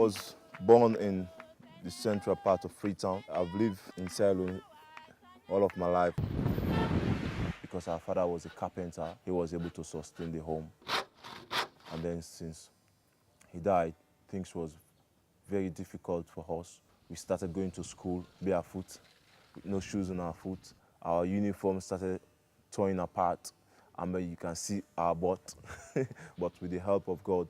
was born in the central part of Freetown. I've lived in Sierra Leone all of my life. Because our father was a carpenter, he was able to sustain the home. And then since he died, things was very difficult for us. We started going to school barefoot, with no shoes on our foot. Our uniform started torn apart. I mean, you can see our butt. But with the help of God,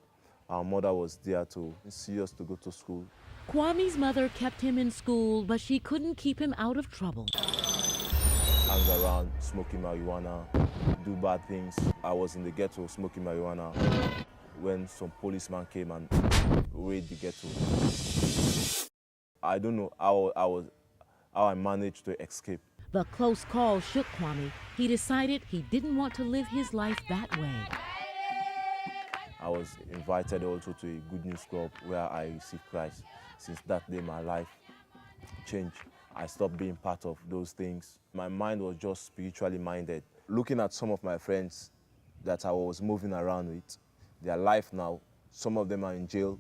our mother was there to see us to go to school. Quami's mother kept him in school, but she couldn't keep him out of trouble. Hang around, smoking marijuana, do bad things. I was in the ghetto smoking marijuana when some policemen came and raided the ghetto. I don't know how I managed to escape. The close call shook Quami. He decided he didn't want to live his life that way. I was invited also to a good news club where I received Christ. Since that day, my life changed. I stopped being part of those things. My mind was just spiritually minded. Looking at some of my friends that I was moving around with, their life now, some of them are in jail,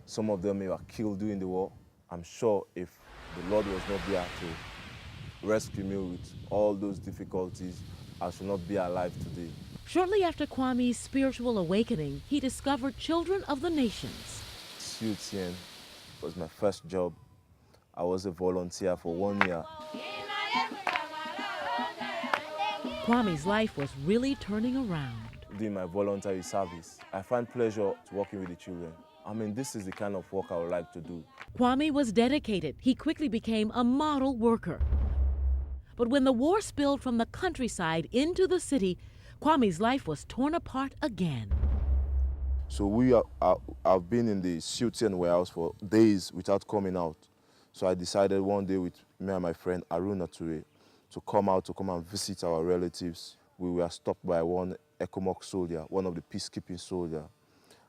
some of them were killed during the war. I'm sure if the Lord was not there to rescue me with all those difficulties, I should not be alive today. Shortly after Quami's spiritual awakening, he discovered Children of the Nations. CUTN was my first job. I was a volunteer for 1 year. Quami's life was really turning around. Doing my voluntary service, I find pleasure working with the children. I mean, this is the kind of work I would like to do. Quami was dedicated. He quickly became a model worker. But when the war spilled from the countryside into the city, Quami's life was torn apart again. So I've been in the CUTN warehouse for days without coming out. So I decided one day with me and my friend Aruna Ture to come and visit our relatives. We were stopped by one ECOMOG soldier, one of the peacekeeping soldiers.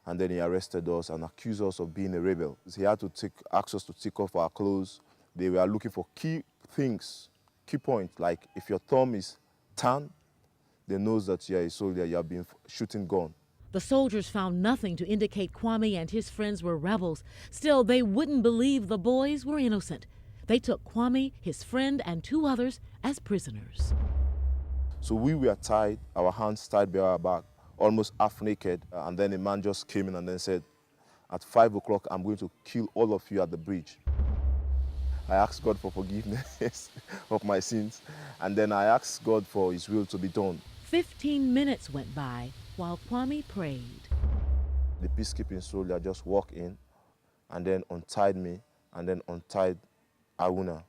And then he arrested us and accused us of being a rebel. He had to ask us to take off our clothes. They were looking for key things, key points, like if your thumb is tan, they know that you're a soldier, you have been shooting gun. The soldiers found nothing to indicate Quami and his friends were rebels. Still, they wouldn't believe the boys were innocent. They took Quami, his friend, and 2 others as prisoners. So we were tied, our hands tied behind our back, almost half naked. And then a man just came in and then said, at 5 o'clock, I'm going to kill all of you at the bridge. I asked God for forgiveness of my sins. And then I asked God for his will to be done. 15 minutes went by while Quami prayed. The peacekeeping soldier just walked in and then untied me and then untied Aruna.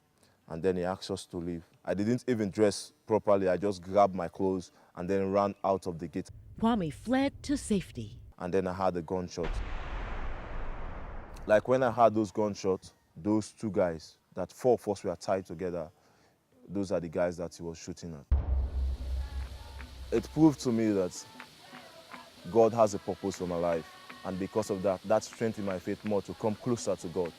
And then he asked us to leave. I didn't even dress properly. I just grabbed my clothes and then ran out of the gate. Quami fled to safety. And then I had a gunshot. Like when I had those gunshots, those 2 guys, that 4 of us were tied together, those are the guys that he was shooting at. It proved to me that God has a purpose for my life. And because of that, that strengthened my faith more to come closer to God.